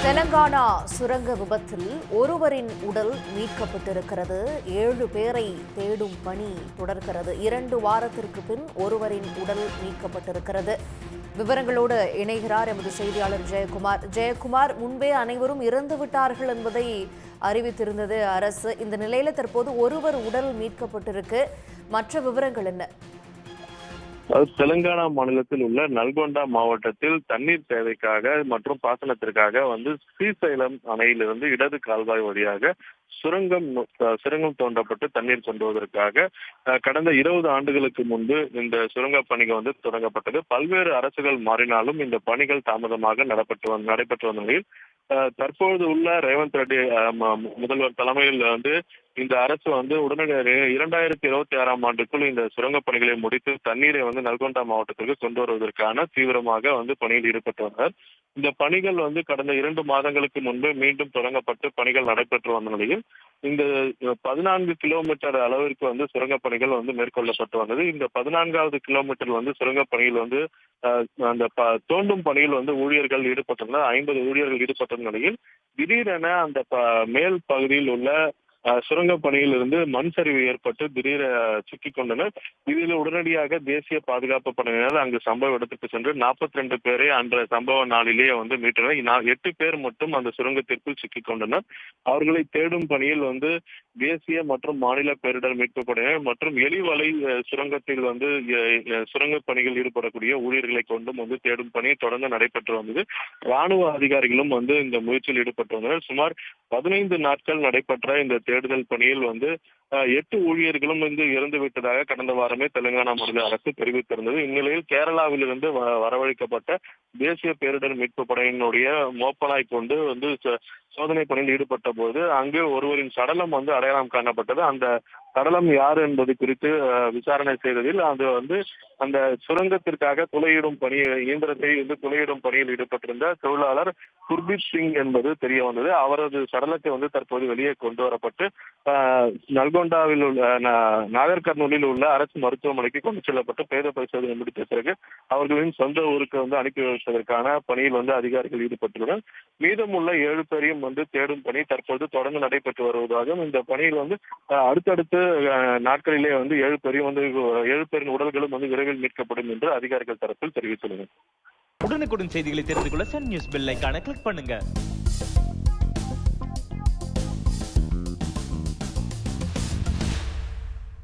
தெலங்கானா சுரங்க விபத்தில் ஒருவரின் உடல் மீட்கப்பட்டிருக்கிறது. 7 பேரை தேடும் பணி தொடர்கிறது. 2 வாரத்திற்கு பின் ஒருவரின் உடல் மீட்கப்பட்டிருக்கிறது. விவரங்களோடு இணைகிறார் எமது செய்தியாளர் ஜெயக்குமார். ஜெயக்குமார், முன்பே அனைவரும் இறந்து விட்டார்கள் என்பதை அறிவித்திருந்தது அரசு. இந்த நிலையில தற்போது ஒருவர் உடல் மீட்கப்பட்டிருக்கு. மற்ற விவரங்கள் என்ன? தெலுங்கானா மாநிலத்தில் உள்ள நல்கொண்டா மாவட்டத்தில் தண்ணீர் தேவைக்காக மற்றும் பாசனத்திற்காக ஸ்ரீசைலம் அணையிலிருந்து இடது கால்வாய் வழியாக சுரங்கம் தோண்டப்பட்டு தண்ணீர் கொண்டு வருவதற்காக கடந்த 20 ஆண்டுகளுக்கு முன்பு இந்த சுரங்க பணிகள் தொடங்கப்பட்டது. பல்வேறு அரசுகள் மாறினாலும் இந்த பணிகள் தாமதமாக நடைபெற்று வந்த நிலையில் தற்போது உள்ள ரேவந்த் ரெட்டி முதல்வர் தலைமையில் இந்த அரசு உடனடியாக 2026ஆம் ஆண்டுக்குள் இந்த சுரங்க பணிகளை முடித்து தண்ணீரை நல்கொண்டா மாவட்டத்திற்கு கொண்டு வருவதற்கான தீவிரமாக பணியில் ஈடுபட்டு வந்தனர். இந்த பணிகள் கடந்த 2 மாதங்களுக்கு முன்பு மீண்டும் தொடங்கப்பட்டு பணிகள் நடைபெற்று வந்த நிலையில் இந்த 14 கிலோமீட்டர் அளவிற்கு சுரங்க பணிகள் மேற்கொள்ளப்பட்டு வந்தது. இந்த 14வது கிலோமீட்டர் சுரங்க பணியில் அந்த தோண்டும் பணியில் ஊழியர்கள் ஈடுபட்டுள்ளனர். 50 ஊழியர்கள் ஈடுபட்ட நிலையில் திடீரென அந்த மேல் பகுதியில் உள்ள சுரங்க பணியில் இருந்து மண் சரிவு ஏற்பட்டு திடீர சிக்கிக் கொண்டனர். இதில் உடனடியாக தேசிய பாதுகாப்பு படையினர் அங்கு சம்பவ இடத்துக்கு சென்று 42 பேரை அன்ற சம்பவ நாளிலேயே மீட்டனர். 8 பேர் மட்டும் அந்த சுரங்கத்திற்குள் சிக்கிக் கொண்டனர். அவர்களை தேடும் பணியில் தேசிய மற்றும் மாநில பேரிடர் மீட்பு படையினர் மற்றும் எலிவலை சுரங்கத்தில் சுரங்க பணிகள் ஈடுபடக்கூடிய ஊழியர்களை கொண்டும் தேடும் பணி தொடர்ந்து நடைபெற்று வந்தது. ராணுவ அதிகாரிகளும் இந்த முயற்சியில் ஈடுபட்டு வந்தனர். சுமார் 15 நாட்கள் நடைபெற்ற இந்த தேடுதல் பணியில் 8 ஊழியர்களும் இறந்து விட்டதாக கடந்த வாரமே தெலுங்கானா மாநில அரசு தெரிவித்திருந்தது. இந்நிலையில் கேரளாவிலிருந்து வரவழைக்கப்பட்ட தேசிய பேரிடர் மீட்பு படையினுடைய மோப்பனாய் கொண்டு சோதனை பணியில் ஈடுபட்ட போது அங்கு ஒருவரின் சடலம் அடையாளம் காணப்பட்டது. அந்த சடலம் யார் என்பது குறித்து விசாரணை செய்ததில் அது அந்த சுரங்கத்திற்காக துளையிடும் பணி இயந்திரத்தை துளையிடும் பணியில் ஈடுபட்டிருந்த தொழிலாளர் குர்பீத் சிங் என்பது தெரிய வந்தது. அவரது சடலத்தை தற்போது வெளியே கொண்டு வரப்பட்டு நல்கொண்டாவில் உள்ள நாகர் கர்னூலில் உள்ள அரசு மருத்துவமனைக்கு கொண்டு செல்லப்பட்டு பிரேத பரிசோதனை முடித்த பிறகு அவர்களின் சொந்த ஊருக்கு அனுப்பி வைப்பதற்கான பணியில் அதிகாரிகள் ஈடுபட்டுள்ளனர். மீதம் உள்ள 7 பேரையும் தேடும் பணி தற்போது தொடர்ந்து நடைபெற்று வருவதாகவும் இந்த பணியில் அடுத்தடுத்து நாட்களிலே 7 பேரின் உடல்களும் விரைவில் மீட்கப்படும் என்று அதிகாரிகள் தரப்பில் தெரிவித்துள்ளனர். உடனுக்குடன் செய்திகளை தெரிந்து கொள்ள சன் நியூஸ் பெல் ஐகானை கிளிக் பண்ணுங்க.